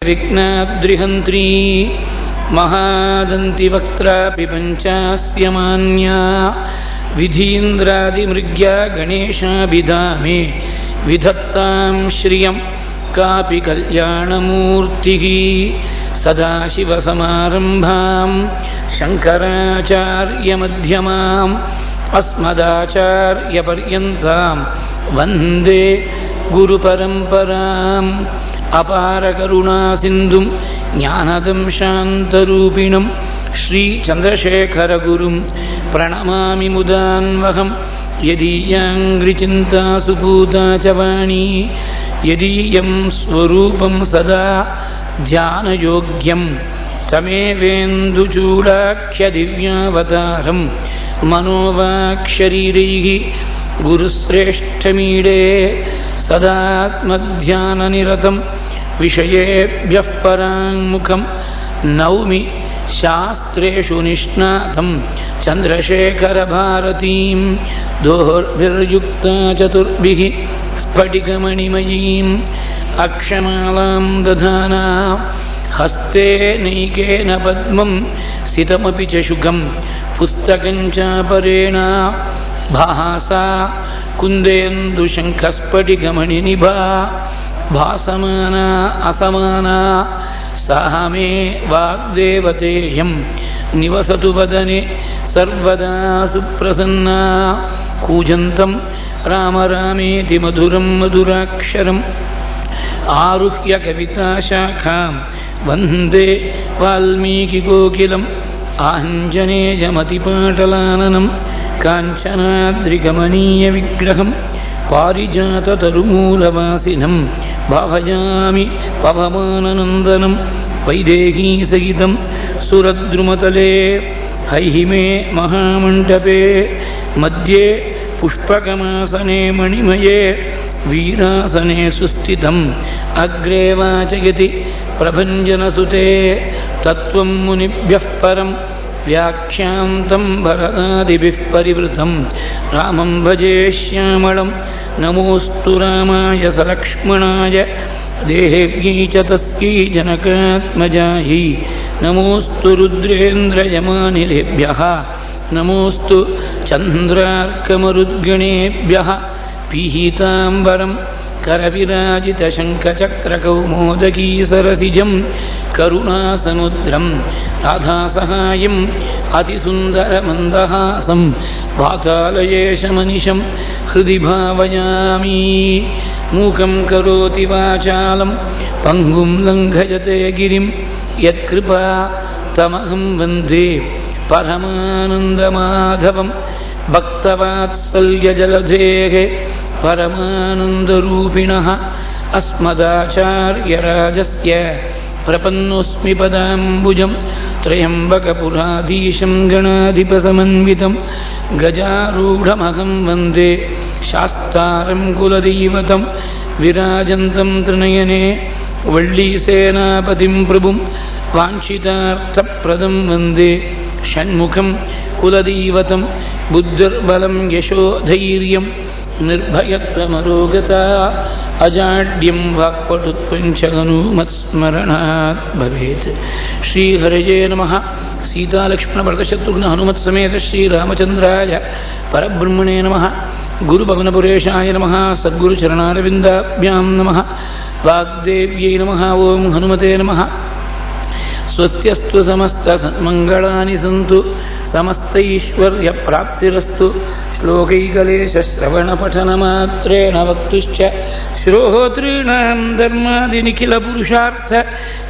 विघ्नाद्रिहन्त्री महादन्तिवक्त्रापि पञ्चास्य मान्या विधीन्द्रादिमृग्या गणेशाभिधामे विधत्तां श्रियं कापि कल्याणमूर्तिः सदाशिवसमारम्भां शङ्कराचार्यमध्यमाम् अस्मदाचार्यपर्यन्तां वन्दे गुरुपरम्पराम् अपारकरुणासिन्धुं ज्ञानदं शान्तरूपिणं श्रीचन्द्रशेखरगुरुं प्रणमामि मुदान्वहं यदीयाङ्घ्रिचिन्ता सुपूता च वाणी यदीयं स्वरूपं सदा ध्यानयोग्यं तमेवेन्दुचूडाख्यदिव्यावतारं मनोवाक्शरीरैः गुरुश्रेष्ठमीडे सदात्मध्याननिरतं विषयेभ्यः पराङ्मुखं नौमि शास्त्रेषु निष्णातं चन्द्रशेखरभारतीं दोर्भिर्युक्ता चतुर्भिः स्फटिकमणिमयीम् अक्षमालां दधाना हस्ते नैकेन पद्मं सितमपि च शुकं पुस्तकं चापरेण भासा कुन्देन्दुशङ्खस्फटिकमणिनिभा भासमाना असमाना सा मे वाग्देवतेयं निवसतु वदने सर्वदा सुप्रसन्ना कूजन्तं राम रामेति मधुरं मधुराक्षरम् आरुह्य कविताशाखां वन्दे वाल्मीकिकोकिलम् आञ्जनेयमतिपाटलाननं काञ्चनाद्रिकमनीयविग्रहं पारिजाततरुमूलवासिनं भावयामि पवमाननन्दनं वैदेहीसहितं सुरद्रुमतले हैहिमे महामण्डपे मध्ये पुष्पकमासने मणिमये वीरासने सुस्थितम् अग्रे वाचयति प्रभञ्जनसुते तत्त्वं मुनिभ्यः परं व्याख्यान्तं भरतादिभिः परिवृतं रामं भजे श्यामलं नमोऽस्तु रामाय सलक्ष्मणाय देहेव्यै च तस्यै जनकात्मजायै नमोऽस्तु रुद्रेन्द्रयमानिलेभ्यः नमोऽस्तु चन्द्रार्कमरुद्गणेभ्यः पीताम्बरं करविराजितशङ्खचक्रकौमोदकीसरसिजं करुणासमुद्रं राधासहायम् अतिसुन्दरमन्दहासं वातालयेशमनिशं हृदि भावयामि मूकं करोति वाचालं पङ्गुं लङ्घयते गिरिं यत्कृपा तमहं वन्दे परमानन्दमाधवं भक्तवात्सल्यजलधेः परमानन्दरूपिणः अस्मदाचार्यराजस्य प्रपन्नोऽस्मि पदाम्बुजं त्र्यम्बकपुराधीशं गणाधिपसमन्वितं गजारूढमहं वन्दे शास्तारं कुलदैवतं विराजन्तं त्रिनयने वल्लीसेनापतिं प्रभुं वाञ्छितार्थप्रदं वन्दे षण्मुखं कुलदैवतं बुद्धिर्बलं यशोधैर्यं निर्भयत्वमरोगता अजाड्यं वाक्पटुत्वं च हनुमत्स्मरणात् भवेत्। श्रीहरये नमः। सीतालक्ष्मणभरतशत्रुघ्न हनुमत्समेत श्रीरामचन्द्राय परब्रह्मणे नमः। गुरुभवनपुरेशाय नमः। सद्गुरुचरणारविन्दाभ्यां नमः। वाग्देव्यै नमः। ओं हनुमते नमः। स्वस्त्यस्तु समस्तमङ्गलानि सन्तु समस्तैश्वर्यप्राप्तिरस्तु श्लोकैकलेशश्रवणपठनमात्रेण वक्तुश्च श्रोतॄणां धर्मादिनिखिलपुरुषार्थ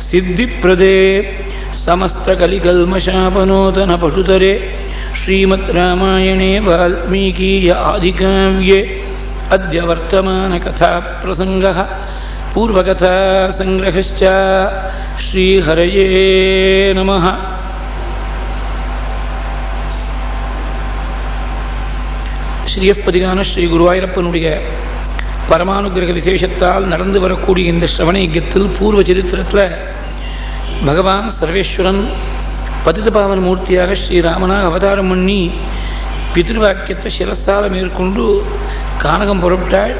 सिद्धिप्रदे समस्तकलिकल्मषापनोतनपटुतरे श्रीमद् रामायणे वाल्मीकीय आदिकाव्ये अद्य वर्तमानकथाप्रसङ्गः पूर्वकथासङ्ग्रहश्च। श्रीहरये नमः। ஸ்ரீயப்பதிகான ஸ்ரீ குருவாயூரப்பனுடைய பரமானுகிரக விசேஷத்தால் நடந்து வரக்கூடிய இந்த ஸ்ரவண யஜ்ஞத்தில் பூர்வ சரித்திரத்தில் பகவான் சர்வேஸ்வரன் பதித பாவன மூர்த்தியாக ஸ்ரீராமனாக அவதாரம் பண்ணி பிதிருவாக்கியத்தை சிரசால மேற்கொண்டு கானகம் புறப்பட்டாள்.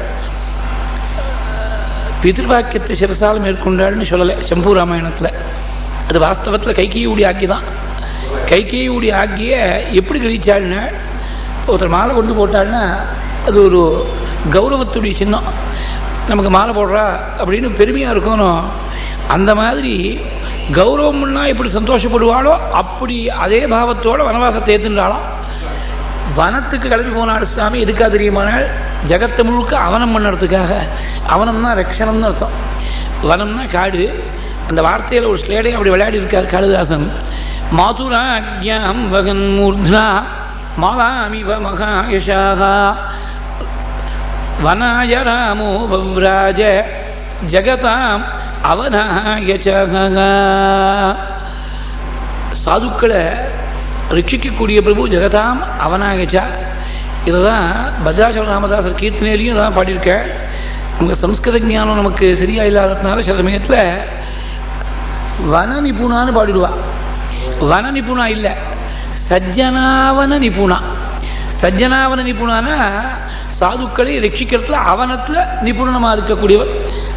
பிதிர்வாக்கியத்தை சிரசால் மேற்கொண்டாள்னு சொல்லலை சம்பூ ராமாயணத்தில். அது வாஸ்தவத்தில் கைகேயியுடைய ஆக்கி தான். கைகேயியுடைய ஆக்கிய எப்படி கிரகிச்சாள்னா, ஒருத்தர் மாலை கொண்டு போட்டாள்னா அது ஒரு கௌரவத்துடைய சின்னம். நமக்கு மாலை போடுறா அப்படின்னு பெருமையாக இருக்கணும். அந்த மாதிரி கௌரவம்னா எப்படி சந்தோஷப்படுவாளோ அப்படி அதே பாவத்தோட வனவாசத்தை ஏற்றுன்றாலும். வனத்துக்கு கிளம்பி போனாள் சுவாமி. எதுக்காக தெரியுமானால், ஜகத்தை முழுக்க அவனம் பண்ணுறதுக்காக. அவனம்னா ரக்ஷணம்னு அர்த்தம். வனம்னா காடு. அந்த வார்த்தையில் ஒரு ஸ்லேடையும் அப்படி விளையாடி இருக்கார் காளிதாசன். மாதுராக்யாம் வகன் மூர்த்னா மாலாமிவ மகாயசாக வனாய ராமோ வவ்ராஜ ஜகதாம் அவனாயசக. சாதுக்களை ரட்சிக்கக்கூடிய பிரபு ஜெகதாம் அவனாகச்சா. இதுதான் பத்ராசல ராமதாசர் கீர்த்தனையிலையும் தான் பாடியிருக்கேன். நமக்கு சம்ஸ்கிருத ஞானம் நமக்கு சரியா இல்லாததுனால சில சமயத்தில் வன நிபுணான்னு பாடிடுவா. வன நிபுணா இல்லை, சஜ்ஜனாவன நிபுணா. சஜ்ஜனாவன நிபுணானா சாதுக்களை ரட்சிக்கிறதுல அவனத்தில் நிபுணமாக இருக்கக்கூடியவர்.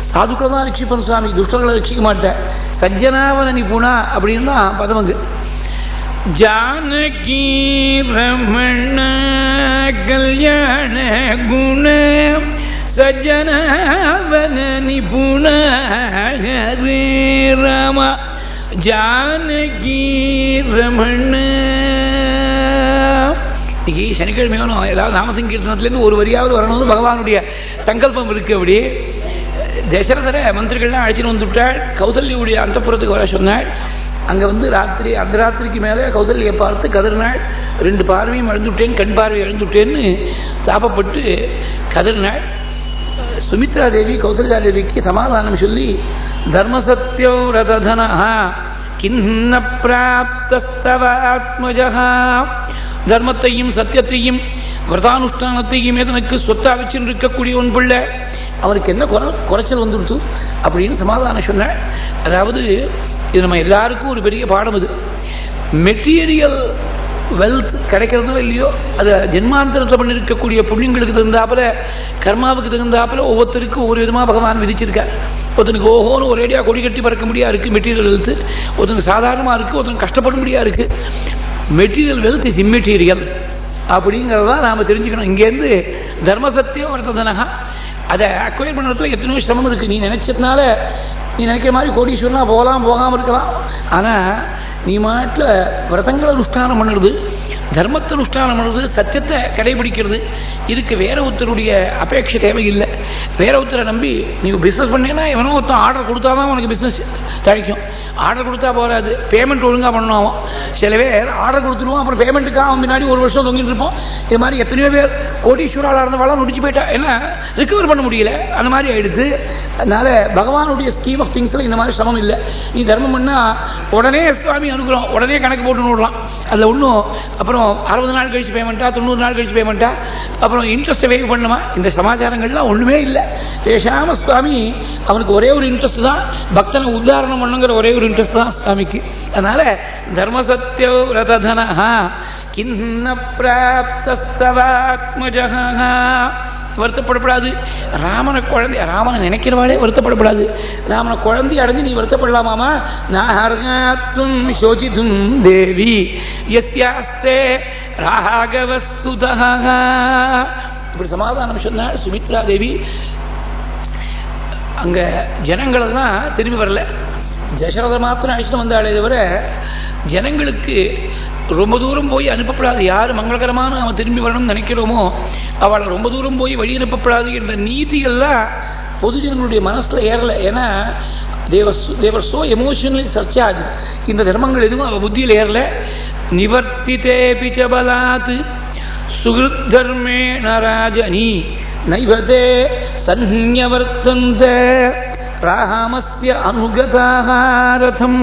சாதுக்களை தான் ரட்சிப்பன் சுவாமி, துஷ்டர்களை ரட்சிக்க மாட்டேன். சஜ்ஜனாவன நிபுணா அப்படின்னு தான் பதவங்கு. ஜானகி ரமண கல்யாண குண சஜ்ஜனாவன நிபுண ஹரே ராம ஜானகி ரமண. இன்னைக்கு சனிக்கிழமை வேணும், ஏதாவது நாமசங்கீர்த்தனத்துலேருந்து ஒரு வரியாவது வரணும்னு பகவானுடைய சங்கல்பம் இருக்கு. அப்படி தசரதரை மந்திரிகள்லாம் அழைச்சிட்டு வந்துவிட்டாள். கௌசல்யுடைய அந்தப்புறத்துக்கு வர சொன்னாள். அங்கே வந்து ராத்திரி அர்த்தராத்திரிக்கு மேலே கௌசல்யை பார்த்து கதறினாள். 2 பார்வையும் இழந்துவிட்டேன், கண் பார்வை இழந்துவிட்டேன்னு தாபப்பட்டு கதறினாள். சுமித்ரா தேவி கௌசல்யா தேவிக்கு சமாதானம் சொல்லி, தர்மசத்யோ ரததனா கிண்ண பிராப்தஸ்தவாத்மஜா. தர்மத்தையும் சத்தியத்தையும் விரதானுஷ்டானத்தையும் எனக்கு சொத்தா வச்சுன்னு இருக்கக்கூடிய உன் பிள்ளை, அவருக்கு என்ன குறைச்சல் வந்துடுத்து அப்படின்னு சமாதானம் சொன்னாள். அதாவது இது நம்ம எல்லாருக்கும் ஒரு பெரிய பாடம். இது மெட்டீரியல் வெல்த் கிடைக்கிறதோ இல்லையோ, அது ஜென்மாந்தரத்தில் பண்ணியிருக்கக்கூடிய புண்ணியங்களுக்கு தகுந்தாப்புல கர்மாவுக்கு தகுந்தாப்புல ஒவ்வொருத்தருக்கும் ஒவ்வொரு விதமாக பகவான் விதிச்சிருக்கார். ஒருத்தனுக்கு ஓஹோன்னு ஒரேடியாக கொடி கட்டி பறக்க முடியா இருக்குது மெட்டீரியல் வெல்த். ஒருத்தனுக்கு சாதாரணமாக இருக்குது, ஒருத்தனுக்கு கஷ்டப்பட முடியா இருக்குது. மெட்டீரியல் வெல்த் இஸ் இம்மெட்டீரியல் அப்படிங்கிறதான் நாம் தெரிஞ்சுக்கணும். இங்கேருந்து தர்மசத்தியம் வர்த்ததனகா அதை அக்வயர் பண்ணுறதுல எத்தனையோ சிரமம் இருக்குது. நீ நினைச்சதுனால நீ நினைக்கிற மாதிரி கோடீஸ்வரனா போகலாம், போகாமல் இருக்கலாம். ஆனால் நீ மாட்டில் விரதங்களை அனுஷ்டானம் பண்ணுறது, தர்மத்தை அனுஷ்டானம் பண்ணுறது, சத்தியத்தை கடைபிடிக்கிறது, இதுக்கு வேற ஒருத்தருடைய அபேட்சை தேவையில்லை. வேற ஒருத்தரை நம்பி நீ பிஸ்னஸ் பண்ணீங்கன்னா எவனோ ஒருத்தன் ஆர்டர் கொடுத்தா தான் உனக்கு பிஸ்னஸ் தழைக்கும். ஆர்டர் கொடுத்தா போகாது, பேமெண்ட் ஒழுங்காக பண்ணணும். சில பேர் ஆர்டர் கொடுத்துருவோம், அப்புறம் பேமெண்ட்டுக்காக அவன் முன்னாடி 1 வருஷம் தொங்கிட்டு இருப்போம். இது மாதிரி எத்தனையோ பேர் கோடீஸ்வராக இருந்தவாளாம் முடிச்சு போயிட்டா, ஏன்னா ரிகவர் பண்ண முடியல, அந்த மாதிரி ஆயிடுது. அதனால பகவானுடைய ஸ்கீம் ஆஃப் திங்ஸில் இந்த மாதிரி சிரமம் இல்லை. நீ தர்மம் பண்ணால் உடனே சுவாமி அனுக்கிறோம், உடனே கணக்கு போட்டு விடலாம். அதில் ஒன்றும் அப்புறம் 60 நாள் கழிச்சு பேமெண்ட்டா, 90 நாள் கழிச்சு பேமெண்ட்டா, அப்புறம் இன்ட்ரெஸ்ட்டை வேவ் பண்ணுமா, இந்த சமாச்சாரங்கள்லாம் ஒன்றுமே இல்லை. பேசாம சுவாமி அவனுக்கு ஒரே ஒரு இன்ட்ரெஸ்ட் தான், பக்தனை உத்தாரணம் பண்ணுங்கிற ஒரே ஒரு இன்ட்ரெஸ்ட் தான் சுவாமிக்கு. அதனால தர்மசத்யோ ரததனஹா கிண்ண பிராப்தஸ்தவாத்மஜஹ. வருத்தப்படப்படாது. ராமனை குழந்தை, ராமனை நினைக்கிறவாளே வருத்தப்படப்படாது. ராமனை குழந்தை அடைஞ்சு நீ வருத்தப்படலாமாமா? நாஹர்காத்தும் சோசிதும் தேவி யஸ்யாஸ்தே ராகவசுதஹ. இப்படி சமாதானம் சொன்னாள் சுமித்ரா தேவி. அங்க ஜனங்களெல்லாம் திரும்பி வரல, தசரதர் மாத்திரம் அழைச்சிட்டு வந்தாலே தவிர ஜனங்களுக்கு ரொம்ப தூரம் போய் அனுப்பப்படாது. யார் மங்களகரமான அவன் திரும்பி வரணும்னு நினைக்கிறோமோ அவளை ரொம்ப தூரம் போய் வழி அனுப்பப்படாது என்ற நீதிகள்லாம் பொதுஜனங்களுடைய மனசில் ஏறலை. ஏன்னா தேவர் சோ எமோஷனலி சர்ச்சார்ஜ். இந்த தர்மங்கள் எதுவும் அவள் புத்தியில் ஏறல. நிவர்த்திதே பிச்சபலாத் சுகிருத் தர்மே நராஜனி நைவதே சன்யவர்த்தந்த ராமஸ்ய அனுகதாரதம்.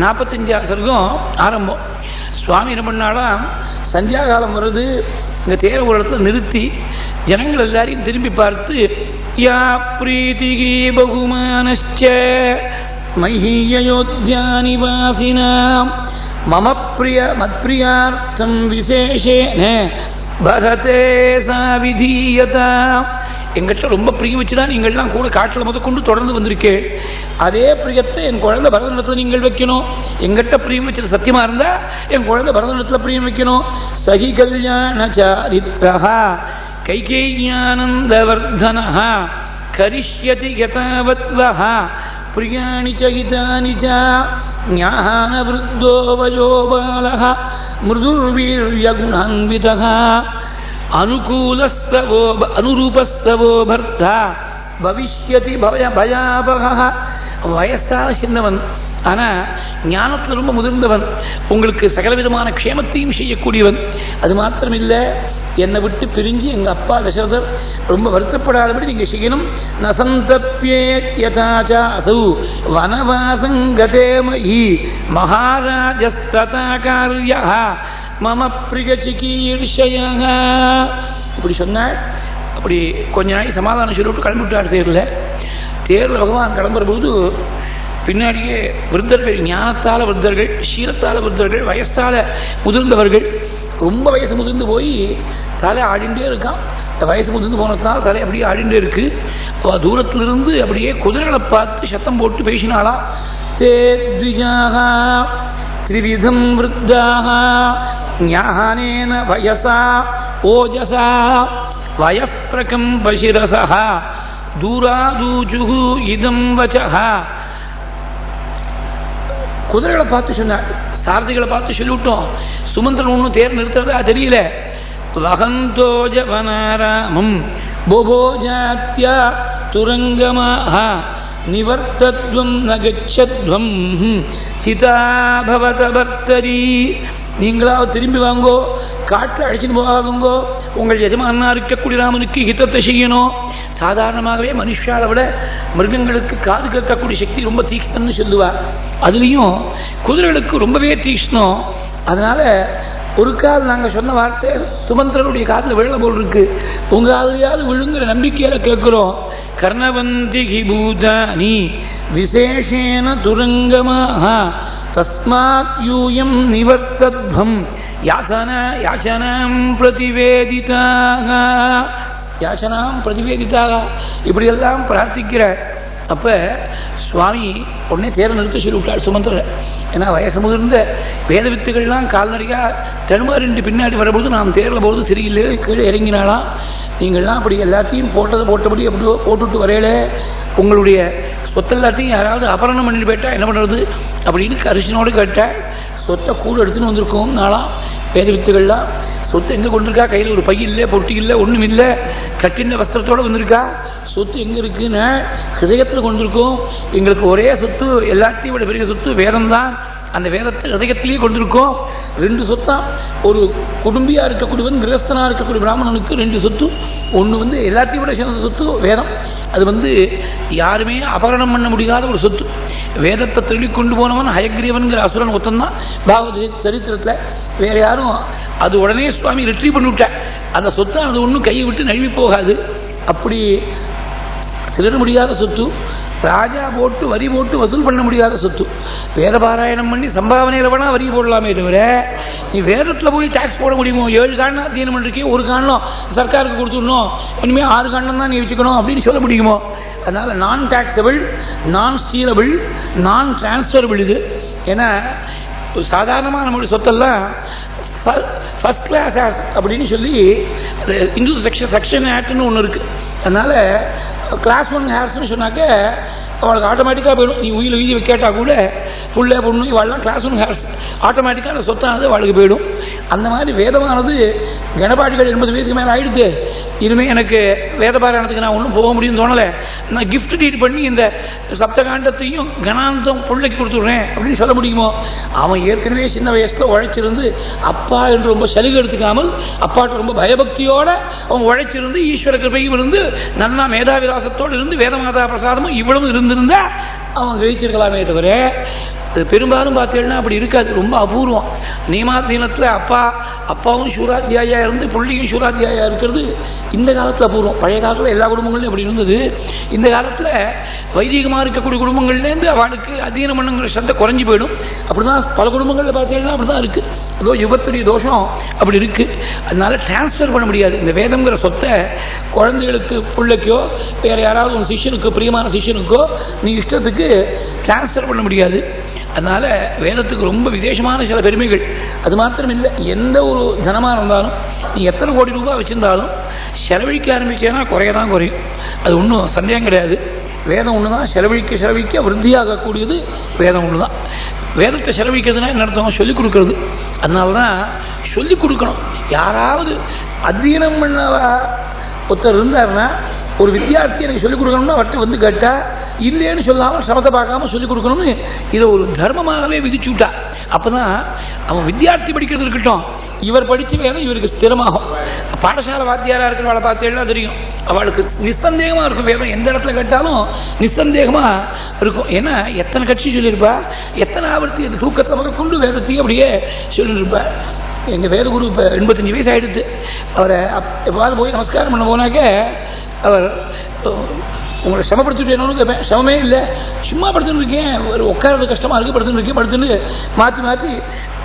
45 சர்க்கம் ஆரம்பம். சுவாமி என்ன பண்ணாலாம், சந்தியா காலம் வருது, இந்த தேர ஒரு இடத்துல நிறுத்தி ஜனங்கள் எல்லாரையும் திரும்பி பார்த்து, யா பிரீதிகி பகுமானஸ்ச மஹீயோத்யானிவாசினாம் மம பிரிய மத்பிரியார்த்தம் விசேஷேன பரதே சா விதீயதா. எங்கிட்ட ரொம்ப பிரியம் வச்சுதான் நீங்கள்லாம் கூட காட்டில் முதற்கொண்டு தொடர்ந்து வந்திருக்கேன். அதே பிரியத்தை என் குழந்தை பரதநடத்தில் நீங்கள் வைக்கணும். எங்கிட்ட பிரியம் வச்சது சத்தியமா இருந்தா என் குழந்தை பரதநடத்தில் பிரியம் வைக்கணும். சகி கல்யாண சாரித்ரஹா கைகேயானந்தவர்தனஹா கரிஷ்யதி யதாவத்வஹா பிரியாணி சகிதானி ச ஞான விருத்தோ வயோ பாலஹ மிருதுர்வீர்யகுணான்விதஹ அனுகூலஸ்தவோ அனுரூபஸ்தவோ பர்த்தா பவிஷ்யதி பயாபகஹ. வயசான சின்னவன், ஆனா ஞானத்தில் ரொம்ப முதிர்ந்தவன், உங்களுக்கு சகலவிதமான க்ஷேமத்தையும் செய்யக்கூடியவன். அது மாத்திரம் இல்லை, என்னை விட்டு பிரிஞ்சு எங்க அப்பா தசரதர் ரொம்ப வருத்தப்படாதபடி நீங்க செய்யணும். நசந்தப்யேத்யதாசாசௌ வனவாசங்கதேமயி மகாராஜஸ்ததா கார்யஹ மம பிரிய சிகீர்ஷயஹ. இப்படி சொன்னாள். அப்படி கொஞ்ச நாளைக்கு சமாதானம் சொல்லிவிட்டு கிளம்பிவிட்டார். தேரில் பகவான் கிளம்புற போது பின்னாடியே விருத்தர்கள், ஞானத்தால விருத்தர்கள், சீலத்தால விருத்தர்கள், வயசால முதிர்ந்தவர்கள், ரொம்ப வயசு முதிர்ந்து போய் தலை ஆடிண்டே இருக்கான். இந்த வயசு முதிர்ந்து போனதுனால தலை அப்படியே ஆடிண்டே இருக்கு. தூரத்திலிருந்து அப்படியே குதிரைகளை பார்த்து சத்தம் போட்டு பேசினாலாம். தே த்விஜாஹ த்ரிவிதம் விருத்தாஹ ஞானேன வயசா ஓஜசா வயப்பிரகம்பசிரசஹ தூராதூஜுஹு இதம் வசஹ. குதிரைகளை பார்த்து சொன்னார், சாரதிகளை பார்த்து சொல்லிவிட்டோம். சுமந்திரன் ஒன்றும் தேர் நிறுத்துறதா தெரியல. வகந்தோஜவனாராமம் போபோஜாத்யா துரங்கமாக நிவர்த்தத்வம் நகச்சத்வம் சிதாபவத பக்தரி. நீங்களாவது திரும்பி வாங்கோ, காட்டில் அழைச்சிட்டு போகாதுங்கோ. உங்கள் எஜமானா இருக்கக்கூடிய ராமனுக்கு ஹிதத்தை செய்யணும். சாதாரணமாகவே மனுஷாவை விட மிருகங்களுக்கு காது கேட்கக்கூடிய சக்தி ரொம்ப தீக்ஷ்ணம்னு சொல்லுவார். அதுலேயும் குதிரைகளுக்கு ரொம்பவே தீக்ஷ்ணம். அதனால ஒரு கால் நாங்கள் சொன்ன வார்த்தை சுமந்திரனுடைய காதில் விழ போல் இருக்கு. உங்க காதுலையாவது விழுங்குற நம்பிக்கையால கேட்கிறோம். கர்ணவந்தி பூதானி விசேஷேன துரங்கமாக தஸ்மாத் யூயம் நிவர்த்தத்வம் யாச்சனாம் பிரதிவேதிதாக. யாச்சனாம் பிரதிவேதிதாக இப்படியெல்லாம் பிரார்த்திக்கிறார். அப்ப சுவாமி உடனே தேரை நிறுத்த சொல்லிவிட்டார் சுமந்திரர். ஏன்னா வயசு முதிர்ந்த வேத வித்துகள்லாம் கால்நடையா தடுமாறிண்டு பின்னாடி வரும்போது நாம் தேரில் போது சரியில்லை, கீழே இறங்கினாலாம். நீங்கள்லாம் அப்படி எல்லாத்தையும் போட்டபடி அப்படியோ போட்டுட்டு வரையில உங்களுடைய சொத்தெல்லாத்தையும் யாராவது அபரணம் பண்ணிட்டு போயிட்டா என்ன பண்ணுறது அப்படின்னு அரிசனோடு கேட்டால், சொத்தை கூட எடுத்துன்னு வந்திருக்கோம் நாளாம் வேத வித்துகள்லாம். சொத்து எங்கே கொண்டிருக்கா? கையில் ஒரு பை இல்லை, பொட்டி இல்லை, ஒன்றும் இல்லை, கட்டின வஸ்திரத்தோடு வந்திருக்கா. சொத்து எங்கே இருக்குன்னு ஹிருதயத்தில் கொண்டிருக்கோம். எங்களுக்கு ஒரே சொத்து, எல்லாத்தையும் விட பெரிய சொத்து வேதம்தான். அந்த வேதத்தை ஹிருதயத்திலேயே கொண்டிருக்கோம். 2 சொத்தான். ஒரு குடும்பியாக இருக்கக்கூடியவன், கிரகஸ்தனாக இருக்கக்கூடிய பிராமணனுக்கு 2 சொத்து. ஒன்று எல்லாத்தையும் விட சிறந்த சொத்து வேதம். அது யாருமே அபகரணம் பண்ண முடியாத ஒரு சொத்து. வேதத்தை திருடி கொண்டு போனவன் ஹயக்ரீவன்கிற அசுரன் ஒத்தந்தான் பாகவத சரித்திரத்தில். வேற யாரும் அது உடனே சுவாமி ரிட்ரீவ் பண்ணிவிட்டார். அந்த சொத்தானது ஒன்றும் கையை விட்டு நழுவி போகாது. அப்படி திருட முடியாத சொத்து, ராஜா போட்டு வரி போட்டு வசூல் பண்ண முடியாத சொத்து. வேத பாராயணம் பண்ணி சம்பாவனையில் வேணா வரி போடலாமே தவிர நீ வேதத்தில் போய் டாக்ஸ் போட முடியுமோ? 7 காரணம் அத்தியனம் பண்ணிருக்கே, ஒரு காரணம் சர்க்காருக்கு கொடுத்துடணும், இனிமேல் 6 காரணம் தான் நீ வச்சுக்கணும் அப்படின்னு சொல்ல முடியுமோ? அதனால நான் டாக்ஸபிள், நான் ஸ்டீலபிள், நான் டிரான்ஸ்ஃபரபிள். இது ஏன்னா சாதாரணமாக நம்மளுடைய சொத்தெல்லாம் ஃபர்ஸ்ட் கிளாஸ் அப்படின்னு சொல்லி இந்து செக்ஷன் ஆக்ட்னு ஒன்று இருக்குது. அதனால் கிளாஸ் 1 ஹேர்ஸ்னு சொன்னாக்க அவளுக்கு ஆட்டோமேட்டிக்காக போயிடும். நீ உயிர் கேட்டால் கூட புள்ள பொண்ணு இவாள்லாம் கிளாஸ் 1 ஹேர்ஸ் ஆட்டோமேட்டிக்காக அந்த சொத்தானது அவளுக்கு போயிடும். அந்த மாதிரி வேதமானது கணபாடிகள் 80 வயசுக்கு மேலே ஆகிடுது. இனிமேல் எனக்கு வேத பாராயணத்துக்கு நான் ஒன்றும் போக முடியும்னு தோணலை. நான் கிஃப்ட் டீட் பண்ணி இந்த சப்தகாண்டத்தையும் கணாந்தம் பிள்ளைக்கு கொடுத்துட்றேன் அப்படின்னு சொல்ல முடியுமோ? அவன் ஏற்கனவே சின்ன வயசில் உழைச்சிருந்து அப்பா என்று ரொம்ப சலுகை எடுத்துக்காமல் அப்பாட்ட ரொம்ப பயபக்தியோட அவன் உழைச்சிருந்து ஈஸ்வர கிருபையும் இருந்து நல்லா மேதாவிலாசத்தோடு இருந்து வேதமாதா பிரசாதமும் இவ்வளவு இருந்திருந்தா அவன் கிரகிச்சிருக்கலாமே தவிர அது பெரும்பாலும் பார்த்தீங்கன்னா அப்படி இருக்காது, ரொம்ப அபூர்வம். நியமாதீனத்தில் அப்பாவும் சூராத்தியாயா இருந்து பிள்ளையும் சூராத்தியாயா இருக்கிறது இந்த காலத்தில் அபூர்வம். பழைய காலத்தில் எல்லா குடும்பங்களையும் அப்படி இருந்தது. இந்த காலத்தில் வைதிகமாக இருக்கக்கூடிய குடும்பங்கள்லேருந்து அவளுக்கு அதீனம் பண்ணுங்கிற சந்தை குறைஞ்சி போயிடும். அப்படிதான் பல குடும்பங்களில் பார்த்தீங்கன்னா அப்படி தான் இருக்குது. ஏதோ யுகத்துடைய தோஷம் அப்படி இருக்குது. அதனால டிரான்ஸ்ஃபர் பண்ண முடியாது இந்த வேதங்கிற சொத்தை குழந்தைகளுக்கு, பிள்ளைக்கோ வேறு யாராவது ஒரு சிஷ்யனுக்கு, பிரியமான சிஷ்யனுக்கோ நீ இஷ்டத்துக்கு டிரான்ஸ்ஃபர் பண்ண முடியாது. அதனால வேதத்துக்கு ரொம்ப விசேஷமான சில பெருமைகள். அது மாத்திரம் இல்லை, எந்த ஒரு தனமாக இருந்தாலும் நீ எத்தனை கோடி ரூபாய் வச்சிருந்தாலும் செலவழிக்க ஆரம்பிச்சேன்னா குறையதான் குறையும். அது ஒன்றும் சந்தேகம் கிடையாது. வேதம் ஒன்று தான், செலவழிக்க விருத்தியாகக்கூடியது வேதம் ஒன்று தான். வேதத்தை செலவழிக்கிறதுனா என்ன அர்த்தம்? சொல்லிக் கொடுக்கறது. அதனால தான் சொல்லிக் கொடுக்கணும். யாராவது அத்தியனம் பண்ண ஒருத்தர் இருந்தாருன்னா, ஒரு வித்தியார்த்தி எனக்கு சொல்லிக் கொடுக்கணும்னா அவர்கிட்ட வந்து கேட்டா இல்லைன்னு சொல்லாமல் சமத்தை பார்க்காம சொல்லிக் கொடுக்கணும்னு இதை ஒரு தர்மமாகவே விதிச்சு விட்டா. அப்பதான் அவன் வித்தியார்த்தி படிக்கிறது இருக்கட்டும், இவர் படிச்சு வேணும் இவருக்கு ஸ்திரமாகும். பாடசாலை வாத்தியாரா இருக்கிறவளை பார்த்தேன்னா தெரியும், அவளுக்கு நிசந்தேகமா இருக்கும். வேதம் எந்த இடத்துல கேட்டாலும் நிசந்தேகமா இருக்கும். ஏன்னா எத்தனை கட்சி சொல்லியிருப்பா, எத்தனை ஆவர்த்தி அது தூக்கத்தை முதல் கொண்டு வேதத்தையும் அப்படியே சொல்லியிருப்பா. எங்கள் வேதகுரு இப்போ 85 வயசு ஆகிடுது. அவரை எப்பாவது போய் நமஸ்காரம் பண்ண போனாக்க அவர் உங்களை சிரமப்படுத்திட்டு கேட்பேன். சிரமமே இல்லை, சும்மா படுத்துன்னு இருக்கேன், ஒரு உட்காரது கஷ்டமாக இருக்குது, படுத்துன்னு மாற்றி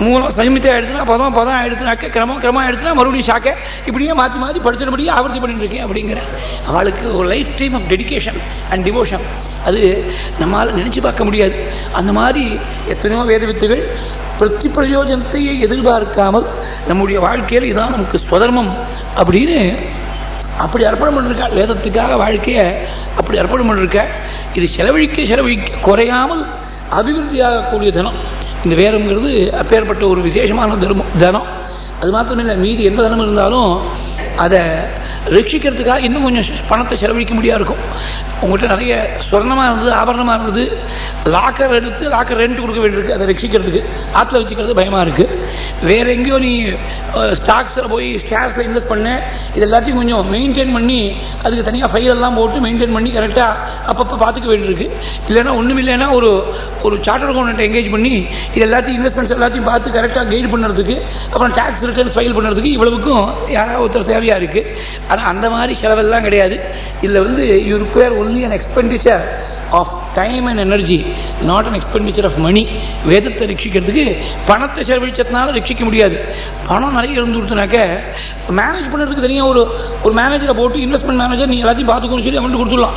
மூலம் சமித்தை ஆகிடுச்சுன்னா பதம் ஆகிடுச்சுனாக்க கிரமம் ஆகிடுச்சுன்னா மறுபடியும் ஷாக்க இப்படியே மாற்றி படிச்சிடபடியே ஆவர்த்தி பண்ணிட்டு இருக்கேன் அப்படிங்கிறேன். அவளுக்கு ஒரு life time of dedication and devotion அது நம்மளால் நினச்சி பார்க்க முடியாது. அந்த மாதிரி எத்தனையோ வேத வித்துகள் பிரதி பிரயோஜனத்தை எதிர்பார்க்காமல் நம்முடைய வாழ்க்கையில் இதான் நமக்கு ஸ்வதர்மம் அப்படின்னு அப்படி அர்ப்பணம் பண்ணிருக்கா. வேதத்துக்காக வாழ்க்கையை அப்படி அர்ப்பணம் பண்ணிருக்க. இது செலவழிக்க குறையாமல் அபிவிருத்தியாகக்கூடிய தனம் இந்த வேதம்ங்கிறது. அப்பேற்பட்ட ஒரு விசேஷமான தனம். அது மாத்திரம் இல்லை, மீதி எந்த தனம் இருந்தாலும் அதை ரட்சிக்கிறதுக்காக இன்னும் கொஞ்சம் பணத்தை செலவழிக்க முடியாது இருக்கும். உங்கள்கிட்ட நிறைய சொர்ணமாக இருந்தது, ஆபரணமாக இருந்தது, லாக்கர் எடுத்து லாக்கர் ரெண்ட் கொடுக்க வேண்டியிருக்கு. அதை ரட்சிக்கிறதுக்கு ஆற்றுல வச்சுக்கிறது பயமாக இருக்குது. வேறு எங்கேயோ நீ ஸ்டாக்ஸில் போய் ஷேர்ஸில் இன்வெஸ்ட் பண்ண, இது எல்லாத்தையும் கொஞ்சம் மெயின்டைன் பண்ணி அதுக்கு தனியாக ஃபைலெல்லாம் போட்டு மெயின்டைன் பண்ணி கரெக்டாக அப்பப்போ பார்த்துக்க வேண்டியிருக்கு. இல்லைன்னா ஒன்றும் இல்லைன்னா ஒரு சார்ட்டர் அக்கௌண்ட் எங்கேஜ் பண்ணி இது எல்லாத்தையும் இன்வெஸ்ட்மெண்ட்ஸ் எல்லாத்தையும் பார்த்து கரெக்டாக கைடு பண்ணுறதுக்கு, அப்புறம் டேக்ஸ் ரிட்டர்ன்ஸ் ஃபைல் பண்ணுறதுக்கு இவ்வளவுக்கும் யாராவது ஒருத்தர் தேவையாக இருக்குது. ஆனால் அந்த மாதிரி செலவெல்லாம் கிடையாது. இதில் you require only an expenditure of time and energy, not an expenditure of money. வேதத்தை ரட்சிக்கிறதுக்கு பணத்தை செலவழிச்சதுனால ரட்சிக்க முடியாது. பணம் நிறைய இருந்து கொடுத்தனாக்க மேனேஜ் பண்ணுறதுக்கு தனியாக ஒரு மேனேஜரை போட்டு இன்வெஸ்ட்மெண்ட் மேனேஜர் நீ எல்லாத்தையும் பார்த்துக்கணும் சொல்லி அவன்ட்டு கொடுத்துடலாம்.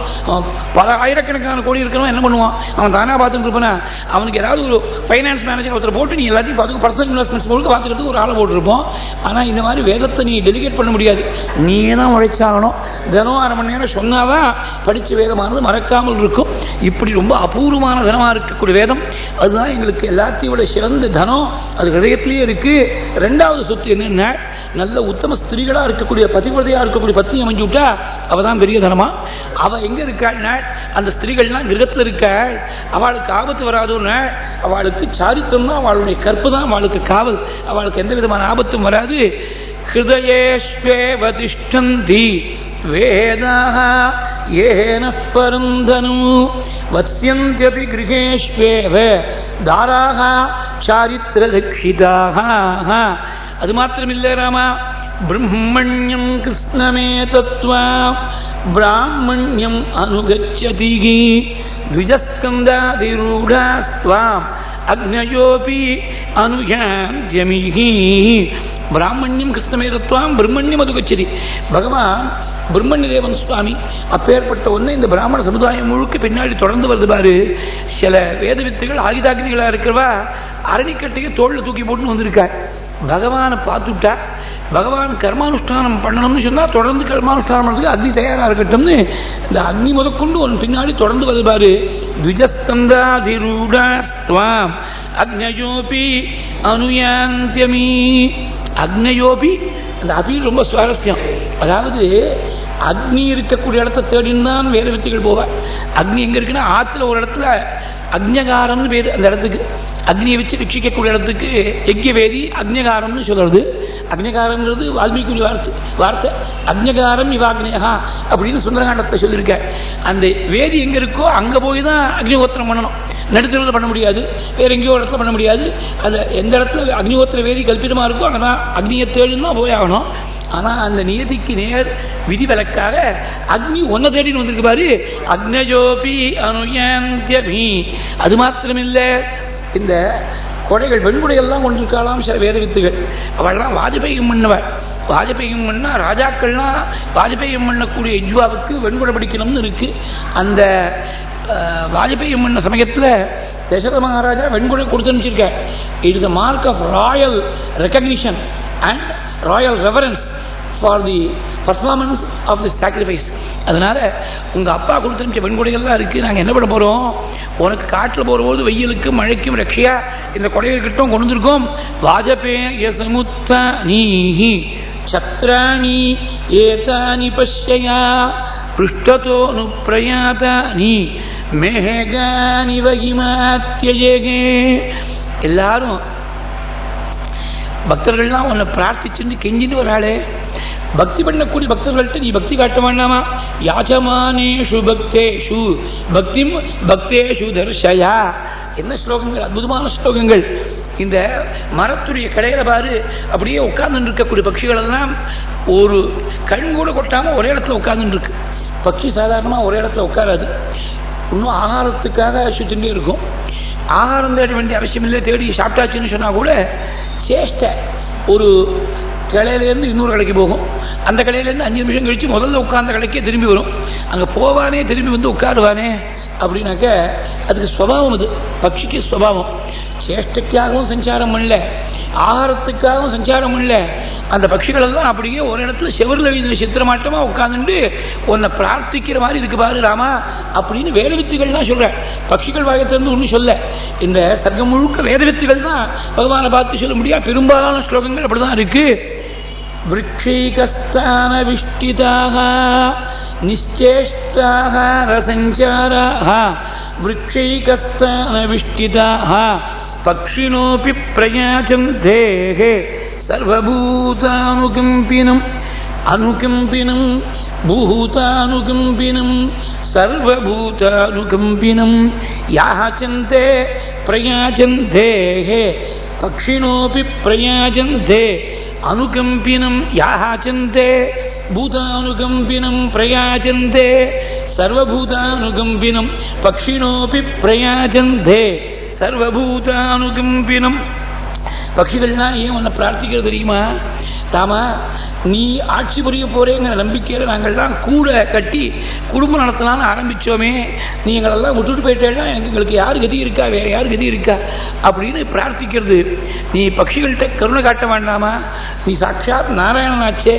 பல ஆயிரக்கணக்கான கோடி இருக்கிறவன் என்ன பண்ணுவான், அவன் தானே பார்த்துட்டு இருப்பானா, அவனுக்கு ஏதாவது ஒரு ஃபைனான்ஸ் மேனேஜர் ஒருத்தர் போட்டு நீ எல்லாத்தையும் பார்த்துக்க, பர்சனல் இன்வெஸ்ட்மெண்ட்ஸ் போட்டு பார்த்துக்கிறதுக்கு ஒரு ஆளை போட்டுருப்போம். ஆனால் இந்த மாதிரி வேதத்தை நீ டெலிகேட் பண்ண முடியாது. நீயே தான் உழைச்சாகணும். தினம் 1/2 மணி நேரம் சொன்னாதான் படித்த வேதமானது மறக்காமல் இருக்கும். இப்படி ரொம்ப அபூர்வமான தனமாக இருக்கக்கூடிய வேதம் அதுதான் எங்களுக்கு எல்லாத்தையும் விட சிறந்த தனம். அது ஹிருதயத்திலேயே இருக்கு. 2வது சொத்து என்னன்னா, நல்ல உத்தம ஸ்திரீகளா இருக்கக்கூடிய பதிவிரதையா இருக்கக்கூடிய பத்னி அமைஞ்சு விட்டா அவ தான் பெரிய தனமா. அவ எங்க இருக்காள், அந்த ஸ்திரீகள்லாம் கிரகத்தில் இருக்காள். அவளுக்கு ஆபத்து வராதுன்னு, அவளுக்கு சாரித்திரம் தான், அவளுடைய கற்பு தான் அவளுக்கு காவல். அவளுக்கு எந்த விதமான ஆபத்தும் வராது. ஹிருதயேஷ்வேவ திஷ்டந்தி வேதாஹ ஏன பரம் தனு வத்ஸ்யந்த்யபி கிருஹேஷ்வேவ தாராஹ சாரித்ர ரக்ஷிதாஹ. அது மாத்திரமில்லை ராமா, பிரம்மண்யம் கிருஷ்ணமே தத்வா பிராமண்யம் அனுகச்சதி த்விஜஸ்கந்தாதிரூடாஸ்த்வாம் அக்னயோபி அனுயாந்த்யமிஹி. பிராமண்யம் கிருஷ்ணமேதத்வாம் பிரம்மண்யம் அதுகச்சதி. பகவான் பிரம்மண்ய தேவன் சுவாமி அப்பேற்பட்ட ஒன்று இந்த பிராமண சமுதாயம் முழுக்க பின்னாடி தொடர்ந்து வருது பாரு. சில வேத வித்துகள் ஆயுதாகினிகளாக இருக்கிறவா அரணிக்கட்டையை தோளில் தூக்கி போட்டுன்னு வந்திருக்காள். பகவானை பார்த்துட்டா பகவான் கர்மானுஷ்டானம் பண்ணணும்னு சொன்னால் தொடர்ந்து கர்மானுஷ்டானம் பண்ணுறதுக்கு அக்னி தயாராக இருக்கட்டும்னு இந்த அக்னி முதற்கொண்டு ஒன்று பின்னாடி தொடர்ந்து வருது பாரு. த்விஜஸ்கந்தாதிரூடாஸ்த்வாம் அக்னயோபி அனுயாந்த்யமி. அக்னயோபி, அந்த அபி ரொம்ப சுவாரஸ்யம். அதாவது அக்னி இருக்கக்கூடிய இடத்த தேடின்னு தான் வேத வித்துகள் போவாள். அக்னி எங்கே இருக்குன்னா ஆற்றுல ஒரு இடத்துல அக்ஞகாரம்னு பேர். அந்த இடத்துக்கு அக்னியை வச்சு ரட்சிக்கக்கூடிய இடத்துக்கு யஜ்யவேதி அக்ஞகாரம்னு சொல்றது. அக்ஞகாரம்ங்கிறது வால்மீகி வார்த்தை. அக்ஞகாரம் இவாக்னேகா அப்படின்னு சுந்தரகாண்டத்தை சொல்லியிருக்க. அந்த வேதி எங்கே இருக்கோ அங்கே போய் தான் அக்னிஹோத்திரம் பண்ணணும். நடுத்தரவில் பண்ண முடியாது, வேறு எங்கேயோ இடத்துல பண்ண முடியாது. அது எந்த இடத்துல அக்னிஹோத்திர வேதி கல்பிதமாக இருக்கும் அங்கே தான் அக்னியை தேடின்னு தான் போய் ஆகணும். ஆனால் அந்த நியதிக்கு நேர் விதிவிலக்காக அக்னி ஒன்றை தேடின்னு வந்திருக்கு பாரு, அக்னஜோபி அனுயந்தியபி. அது மாத்திரமில்லை, இந்த கொடைகள் வெண்குடைகள்லாம் கொண்டிருக்கலாம் சில வேத வித்துகள். அவள்லாம் வாஜபேயம் பண்ணவர். வாஜபேயம் பண்ணால் ராஜாக்கள்லாம் வாஜபேயம் பண்ணக்கூடிய இஜ்வாவுக்கு வெண்குடை பிடிக்கணும்னு இருக்கு. அந்த வாஜபேயம் பண்ண சமயத்தில் தசரத மகாராஜா வெண்குடை கொடுத்து அனுப்பிச்சிருக்கார். It is a mark of royal recognition and royal reverence for the performance of the sacrifice. அதனால் உங்கள் அப்பா கொடுத்துருச்ச வெண்கொடைகள்லாம் இருக்குது, நாங்கள் என்ன பண்ண போகிறோம், உனக்கு காட்டில் போகிறபோது வெயிலுக்கும் மழைக்கும் ரட்சையாக இந்த கொடைகள் கிட்டும் கொண்டு வந்திருக்கோம். வாஜபேய சமுத்தானீஹி சத்ராணி ஏதானி பஷ்யயா பிருஷ்டதோனு பிரயாதானி மேகானி வகிமாத்யஜேகே. எல்லாரும் பக்தர்கள்லாம் உன்னை பிரார்த்திச்சுன்னு கெஞ்சின்னு வராளே, பக்தி பண்ணக்கூடிய பக்தர்கள்ட்ட நீ பக்தி காட்ட வேண்டாமா? யாச்சமானேஷு பக்தேஷு பக்திம் பக்தேஷு தர்ஷயா. என்ன ஸ்லோகங்கள், அற்புதமான ஸ்லோகங்கள். இந்த மரத்துடைய கடையில பாரு, அப்படியே உட்கார்ந்து இருக்கக்கூடிய பட்சிகள் எல்லாம் ஒரு கண் கூட கொட்டாம ஒரே இடத்துல உட்கார்ந்து இருக்கு. பட்சி சாதாரணமாக ஒரே இடத்துல உட்காராது, இன்னும் ஆகாரத்துக்காக சுத்திகிட்டே இருக்கும். ஆகாரம் தேட வேண்டிய அவசியம் இல்லை, தேடி சாப்பிட்டாச்சுன்னு சொன்னா கூட சேஷ்டை ஒரு கிளையிலேருந்து இன்னொரு கடைக்கு போகும். அந்த கடையிலேருந்து 5 நிமிஷம் கழிச்சு முதல்ல உட்கார்ந்த கடைக்கே திரும்பி வரும். அங்கே போவானே திரும்பி வந்து உட்காருவானே அப்படின்னாக்க அதுக்கு ஸ்வபாவம். அது பட்சிக்கு ஸ்வபாவம். சேஷ்டைக்காகவும் சஞ்சாரம் பண்ணல, ஆகாரத்துக்காகவும் சஞ்சாரம் பண்ணல. அந்த பட்சிகள் எல்லாம் அப்படியே ஒரு இடத்துல செவரில் வீதின சித்திரமாட்டமாக உட்கார்ந்துட்டு உன்னை பிரார்த்திக்கிற மாதிரி இருக்கு பாரு ராமா அப்படின்னு வேத வித்துகள்லாம் சொல்ற. பட்சிகள் வாயத்திலிருந்து ஒன்றும் சொல்ல. இந்த சர்க்கம் முழுக்க வேத வித்துகள் தான் பகவானை பார்த்து சொல்ல முடியாது. பெரும்பாலான ஸ்லோகங்கள் அப்படிதான் இருக்கு. விருக்ஷீகஸ்தான விஷ்டிதாக நிச்சேஷ்டாக ரசஞ்சாராக விருக்ஷீகஸ்தான விஷ்டிதாக பக்ஷினோபி பிரயாச்சந்தேஹே சர்வபூதானுகம்பினம் அனுகம்பினம் பூதானுகம்பினம் சர்வபூதானுகம்பினம் யாச்சந்தே பிரயாச்சந்தேஹே பக்ஷினோபி பிரயாச்சந்தே அனுகம்பினம் யாச்சந்தே பூதானுகம்பினம் பிரயாச்சந்தே சர்வபூதானுகம்பினம் பக்ஷினோபி பிரயாச்சந்தே சர்வபூதானுகம்பினம். பட்சிகள்லாம் ஏன் உன்னை பிரார்த்திக்கிறது தெரியுமா? தாமா நீ ஆட்சி புரிய போறேங்கிற நம்பிக்கையில் நாங்கள்லாம் கூட கட்டி குடும்பம் நடத்தலான்னு ஆரம்பித்தோமே, நீ எங்களெல்லாம் விட்டுட்டு போயிட்டேன்னா எங்களுக்கு யார் கதி இருக்கா, வேற யார் கதி இருக்கா அப்படின்னு பிரார்த்திக்கிறது. நீ பட்சிகள்கிட்ட கருணை காட்ட வேண்டாமா? நீ சாட்சாத் நாராயணனாச்சே,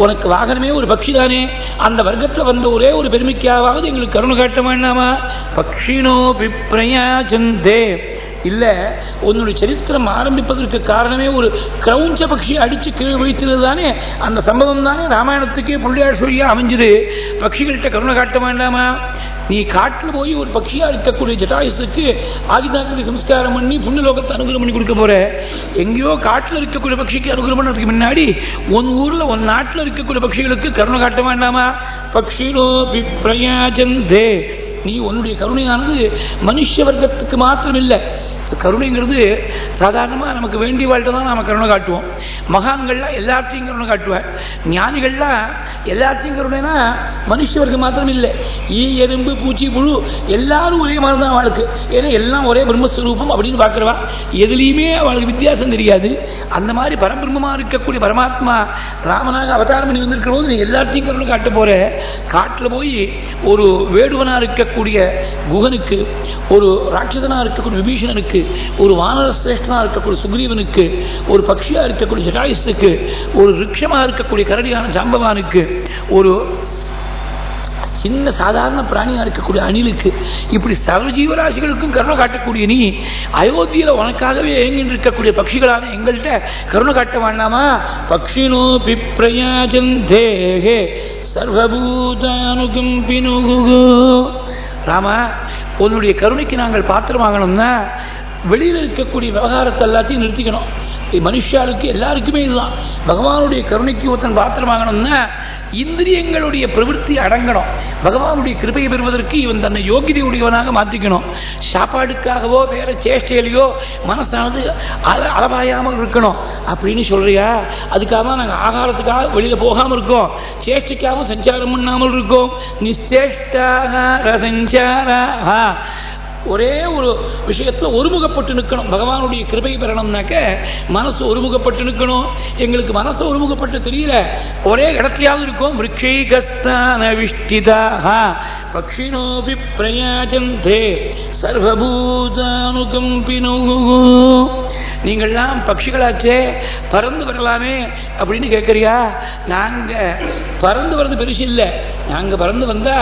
உனக்கு வாகனமே ஒரு பட்சி தானே, அந்த வர்க்கத்தில் வந்த ஒரே ஒரு பெருமைக்காவது எங்களுக்கு கருணை காட்ட வேண்டாமா? பக்ஷினோ பிப்ரயாச்சந்தே. இல்லை, உன்னுடைய சரித்திரம் ஆரம்பிப்பதற்கு காரணமே ஒரு கிரௌஞ்ச பட்சியை அடித்து கீழே வைத்தது தானே, அந்த சம்பவம் தானே ராமாயணத்துக்கே புள்ளியார் சொல்லியா அமைஞ்சது. பட்சிகள்கிட்ட கருணை காட்ட வேண்டாமா? நீ காட்டில் போய் ஒரு பட்சியாக இருக்கக்கூடிய ஜட்டாயுசுக்கு ஆகிதாக்களை சம்ஸ்காரம் பண்ணி புண்ணியலோகத்தை அனுகிரகம் பண்ணி கொடுக்க போற. எங்கேயோ காட்டில் இருக்கக்கூடிய பட்சிக்கு அனுகிரகம் பண்ணுறதுக்கு முன்னாடி உன் ஊரில் உன் நாட்டில் இருக்கக்கூடிய பட்சிகளுக்கு கருணை காட்ட வேண்டாமா? பக்ஷினோ பிப்ரயாச்சந்தே. நீ உன்னுடைய கருணையானது மனுஷ வர்க்கத்துக்கு மாத்திரம் இல்லை. கருணைங்கிறது சாதாரணமாக நமக்கு வேண்டிய வாழ்க்கை தான் நாம் கருணை காட்டுவோம். மகான்கள்லாம் எல்லாத்தையும் கருணை காட்டுவார். ஞானிகள்லாம் எல்லாத்தையும் கருணைனா மனுஷ வர்க்கம் மாத்திரம் இல்லை, ஈ எறும்பு பூச்சி புழு எல்லாரும் ஒரே மாதிரி தான் அவளுக்கு. ஏன்னா எல்லாம் ஒரே பிரம்மஸ்வரூபம் அப்படின்னு பார்க்குறவா, எதுலேயுமே அவளுக்கு வித்தியாசம் தெரியாது. அந்த மாதிரி பரபிரம்மமாக இருக்கக்கூடிய பரமாத்மா ராமனாக அவதாரம் பண்ணி வந்திருக்கிற போது நீ எல்லாத்தையும் கருணை காட்ட போற. காட்டில் போய் ஒரு வேடுவனாக இருக்கக்கூடிய குகனுக்கு, ஒரு ராட்சசனாக இருக்கக்கூடிய விபீஷணனுக்கு, ஒரு வானர சிரேஷ்டனா இருக்கக்கூடிய சுக்ரீவனுக்கு, ஒரு பக்ஷியா இருக்கக்கூடிய ஜட்டாயுசுக்கு, ஒரு ரிக்ஷமா இருக்கக்கூடிய கரடியான ஜாம்பவானுக்கு, ஒரு சின்ன சாதாரண பிராணியா இருக்கக்கூடிய அணிலுக்கு, இப்படி சர்வ ஜீவராசிகளுக்கும் கருணை காட்டக்கூடிய நீ அயோத்தியில உனக்காகவே ஏங்கிட்டு இருக்கக்கூடிய பட்சிகளான எங்கள்கிட்ட கருணை காட்ட வேண்டாமா? பக்ஷினோ பிப்ரயாச்சந்தேஹே சர்வபூதானுகம்பினு. ராமா, உன்னுடைய கருணைக்கு நாங்கள் பாத்திரமாகணும்னா வெளியில் இருக்கக்கூடிய விவகாரத்தை எல்லாத்தையும் நிறுத்திக்கணும். மனுஷாளுக்கு எல்லாருக்குமே இதுதான். பகவானுடைய கருணைக்கு ஒருத்தன் பாத்திரமாகணும்னா இந்திரியங்களுடைய பிரவೃತ್ತಿ அடங்கணும். பகவானுடைய கிருபையை பெறுவதற்கு இவன் தன்னை யோகிதை உடையவனாக மாற்றிக்கணும். சாப்பாடுக்காகவோ வேற சேஷ்டையிலையோ மனசானது அளவாயாமல் இருக்கணும் அப்படின்னு சொல்றியா? அதுக்காக தான் நாங்கள் ஆகாரத்துக்காக வெளியில போகாமல் இருக்கோம், சேஷ்டைக்காக சஞ்சாரம் பண்ணாமல் இருக்கோம். நிச்சேஷ்டாக ரசஞ்சாராக ஒரே ஒரு விஷயத்துல ஒருமுகப்பட்டு நிற்கணும். பகவானுடைய கிருபை பெறணும்னாக்க மனசு ஒருமுகப்பட்டு நிற்கணும். எங்களுக்கு மனசு ஒருமுகப்பட்டு தெரியல, ஒரே இடத்துலயாவது இருக்கும். விருட்சைகஸ்தானவிஷ்டிதாக பக்ஷினோபி பிரயாஜந்தே சர்வபூதானுகம்பினோ. நீங்கள்லாம் பட்சிகளாச்சே, பறந்து வரலாமே அப்படின்னு கேட்கறியா? நாங்க பறந்து வர்றது பெருசு இல்லை. நாங்க பறந்து வந்தா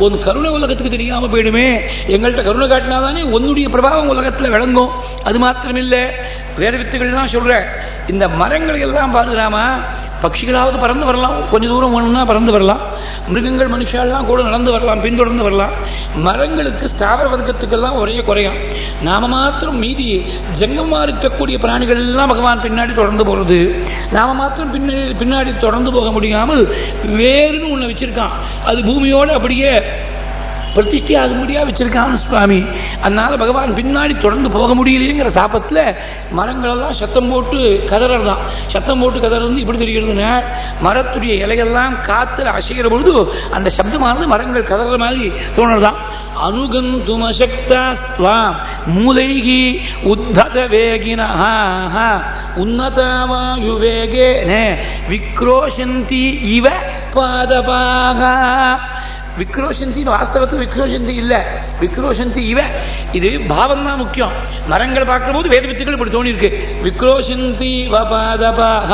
உன் கருணை உலகத்துக்கு தெரியாம போயிடுமே. எங்கள்கிட்ட கருணை காட்டினாதானே உன்னுடைய பிரபாவம் உலகத்துல விளங்கும். அது மாத்திரமில்லை, வேத வித்துகள்லாம் சொல்ற இந்த மரங்களை எல்லாம் பாருறாமா, பட்சிகளாவது பறந்து வரலாம், கொஞ்சம் தூரம் வேணும்னா பறந்து வரலாம். மிருகங்கள் மனுஷாலாம் கூட நடந்து வரலாம், பின்தொடர்ந்து வரலாம். மரங்களுக்கு ஸ்தாவர வர்க்கத்துக்கெல்லாம் ஒரே குறையும். நாம மாத்திரம் மீதி ஜங்கமா இருக்கக்கூடிய பிராணிகள் எல்லாம் பகவான் பின்னாடி தொடர்ந்து போறது. நாம மாத்திரம் பின்னாடி தொடர்ந்து போக முடியாமல் வேறுன்னு ஒண்ணு வச்சிருக்கான். அது பூமியோடு அப்படியே பிரதிஷ்டை ஆக முடியா வச்சிருக்கான் சுவாமி. அதனால பகவான் பின்னாடி தொடர்ந்து போக முடியலையேங்கிற சாபத்தில் மரங்கள் எல்லாம் சத்தம் போட்டு கதறதான். சத்தம் போட்டு கதறது இப்படி தெரிகிறதுன்னா, மரத்துடைய இலைகள்லாம் காத்துல அசைகிற பொழுது அந்த சப்தமானது மரங்கள் கதற மாதிரி தோணுதான். அனுகந்துமசக்தாஸ்த்வாம் மூலைகி உத்தத வேகினஹ உன்னதவாயு வேகேன விக்ரோஷந்தி இவ பாதபாக. விக்ரோஷந்தி வாஸ்தவத்தில் விக்ரோஷந்தி இல்ல, விக்ரோஷந்தி இவ. இது பாவம் தான் முக்கியம். மரங்கள் பார்க்கிற போது வேத வித்துக்கள் இப்படி தோணி இருக்கு. விக்ரோஷந்தி வபாதபாக.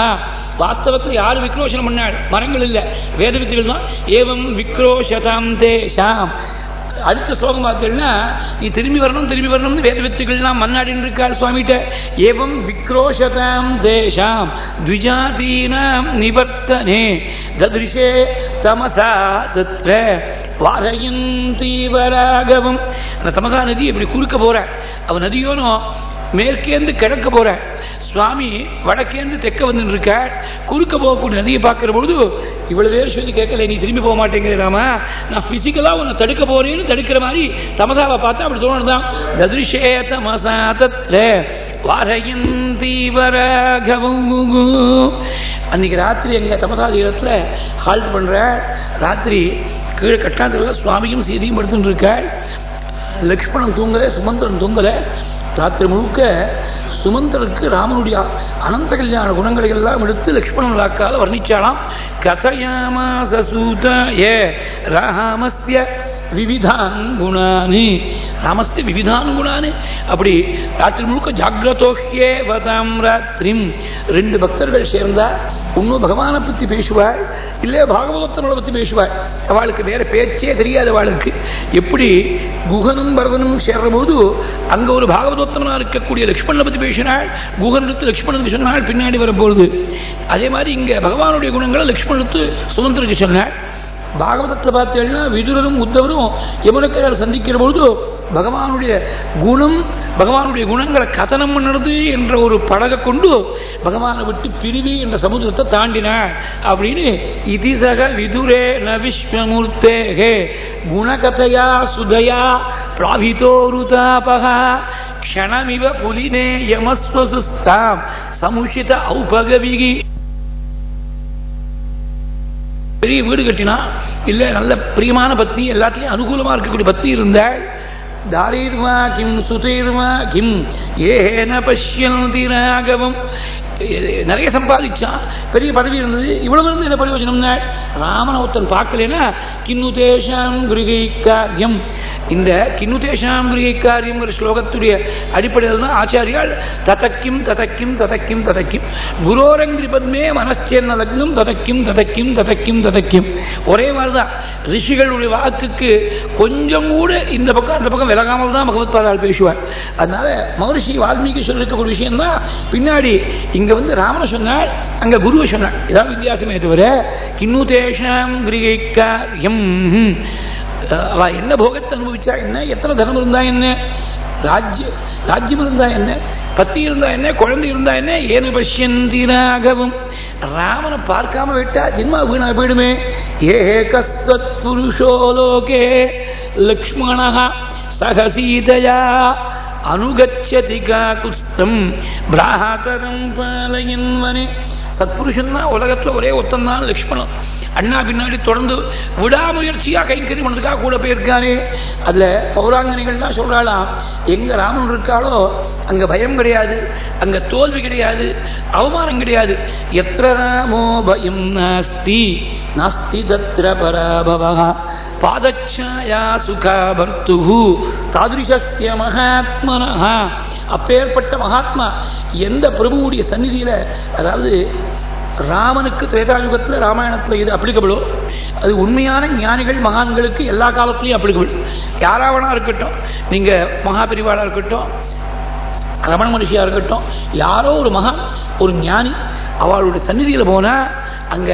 வாஸ்தவத்தில் யாரு விக்ரோஷனம் பண்ணாள்? மரங்கள் இல்ல, வேத வித்துகள் தான். ஏவம் விக்ரோஷதாம் தேஷாம். அடுத்த ஸ்லோகம் பார்த்தீங்கன்னா, நீ திரும்பி வரணும்னு வேத வித்துகள்லாம் மன்னாடின்னு இருக்காள் சுவாமிகிட்ட. ஏவம் விக்ரோஷதாம் தேஷாம் த்விஜாதீனாம் நிவர்த்தனே தத்ரிஷே தமசா தத்ர வாரயந்தி வராகவம். அந்த தமசா நதி இப்படி குறுக்க போற, அவ நதியோனும் மேற்கேந்து கிழக்க போற, சுவாமி வடக்கேந்து தெற்க வந்து இருக்க. குறுக்க போகக்கூடிய நதியை பார்க்கிற பொழுது இவ்வளவு பேர் சொல்லி கேட்கல, நீ திரும்பி போக மாட்டேங்கிறதாமா, நான் பிசிக்கலா உன்னை தடுக்க போறேன்னு தடுக்கிற மாதிரி தமசாவை பார்த்தா அப்படி தோணுதான். தத்ரிஷே தமசா தத்ர வாரயந்தி வராகவம். அன்னைக்கு ராத்திரி எங்க தமசா தீரத்துல ஹால்ட் பண்ற. ராத்திரி கீழே கட்டாத்துல சுவாமியும் சீதையும் படுத்துட்டு இருக்க. லக்ஷ்மணன் தூங்கல, சுமந்திரன் தூங்கல. ராத்திரி முழுக்க சுமந்தருக்கு ராமனுடைய அனந்த கல்யாண குணங்களை எல்லாம் எடுத்து லக்ஷ்மணன் வாக்கால வர்ணிச்சாலாம். கதயாமாச சூதாய ராமஸ்ய விவிதான் குணானி, ராமஸ்ய விவிதான் குணானி. அப்படி ராத்திரி முழுக்க ஜாகிரதோஹ்யே வதாம் ராத்திரிம். ரெண்டு பக்தர்கள் சேர்ந்தா இன்னும் பகவானை பத்தி பேசுவாள், இல்லையா பாகவதோத்தமனை பத்தி பேசுவாள். அவளுக்கு வேற பேச்சே தெரியாது. அவளுக்கு எப்படி குகனும் பரதனும் சேர்ற போது அங்க ஒரு பாகவதோத்தமனா இருக்கக்கூடிய லக்ஷ்மணனை பத்தி பேசினாள், குகனுக்கு லக்ஷ்மணனுக்கு சொன்னாள் பின்னாடி வரப்போகுது. அதே மாதிரி இங்க பகவானுடைய குணங்களை லக்ஷ்மணனுக்கு சுமந்திரனுக்கு சொன்னாள். பாகவதத்தில் பார்த்தீங்கன்னா விதுரரும் உத்தவரும் யமுனக்கரையால் சந்திக்கிற பொழுது பகவானுடைய குணம், பகவானுடைய குணங்களை கதனம் பண்ணுறது என்ற ஒரு படகை கொண்டு பகவானை விட்டு பிரிவி என்ற சமுதிரத்தை தாண்டினார் அப்படின்னு. இதிசக விதுரே ந விஸ்வமூர்த்தே குணகதையா சுதயா பிராபிதோருதாபகா க்ஷணமிவ புலினே யமஸ்வசுஸ்தாம் சமுஷித ஔபகவிகி. பெரிய வீடு கட்டினா இல்ல, நல்ல பிரியமான பத்னி, எல்லாத்திலையும் அனுகூலமா இருக்கக்கூடிய பத்னி இருந்தாள். தாரீர்வா கிம் சுதீர்வா கிம் ஏன பஷ்யந்தி ராகவம். நிறைய சம்பாதிச்சான், பெரிய பதவி இருந்தது. இவ்வளவு இருந்து என்ன பிரயோஜனம்னா, ராமனை ஒருத்தன் பார்க்கலன்னா கின்னுதேஷாம் கிருகை காரியம். இந்த கின்னுதேஷாம் கிருகை காரியம்ங்கிற ஸ்லோகத்துடைய அடிப்படையில் தான் ஆச்சாரியால் ததக்கிம் ததக்கிம் ததக்கிம் ததக்கிம் குரோரங்கிரி பத்மே மனச்சேர்ன லக்னம் ததக்கிம் ததக்கிம் ததக்கிம் ததக்கிம். ஒரே மாதிரிதான் ரிஷிகளுடைய வாக்குக்கு கொஞ்சம் கூட இந்த பக்கம் அந்த பக்கம் விலகாமல் தான் பகவத்பாதால் பேசுவார். அதனால மகர்ஷி வால்மீகி சொல்லிருக்கக்கூடிய விஷயம் தான் பின்னாடி இங்க வந்து ராமனை சொன்னாள், அங்க குருவை சொன்னாள். இதான் வித்தியாசமே தவிர கின்னுதேஷாம் கிருகை காரியம். அவ என்ன போகத்தை அனுபவிச்சா என்ன, எத்தனை தனம் இருந்தா என்ன, ராஜ்யம் இருந்தா என்ன, பத்தி இருந்தா என்ன, குழந்தை இருந்தா என்ன, ஏன பஷ்யந்தி ராகவம். ராமனை பார்க்காம விட்டா ஜென்மா வீணா போயிடுமே. ஏகஸ்வத் புருஷோ லோகே லக்ஷ்மணः சக சீதையா அனுகச்சதி காகுஸ்தம் பிராதரம் பாலயன்வனே. சத்புருஷன் தான் உலகத்தில் ஒரே ஒத்தன் தான் லக்ஷ்மணன். அண்ணா பின்னாடி தொடர்ந்து விடாமுயற்சியா கைங்கறி பண்ணதுக்காக கூட போயிருக்காரு. அதுல பௌராங்கனைகள் தான் சொல்றாளாம், எங்க ராமன் இருக்காளோ அங்க பயம் கிடையாது, அங்க தோல்வி கிடையாது, அவமானம் கிடையாது. எத்திர ராமோ பயம் நாஸ்தி நாஸ்தி தத்ர பராபவः பாதச்சாயா சுகா பர்த்துஹு தாதுரிசஸ்ய மகாத்மனஹ. அப்பேற்பட்ட மகாத்மா எந்த பிரபுவுடைய சந்நிதியில, அதாவது ராமனுக்கு திரேதாயுகத்தில் ராமாயணத்தில் இது அப்ளிகபிளோ அது உண்மையான ஞானிகள் மகான்களுக்கு எல்லா காலத்திலையும் அப்ளிகபிள். யாராவனா இருக்கட்டும், நீங்க மகாபெரிவாளா இருக்கட்டும், ரமண மனுஷியா இருக்கட்டும், யாரோ ஒரு மகான் ஒரு ஞானி அவளுடைய சந்நிதியில் போனா அங்க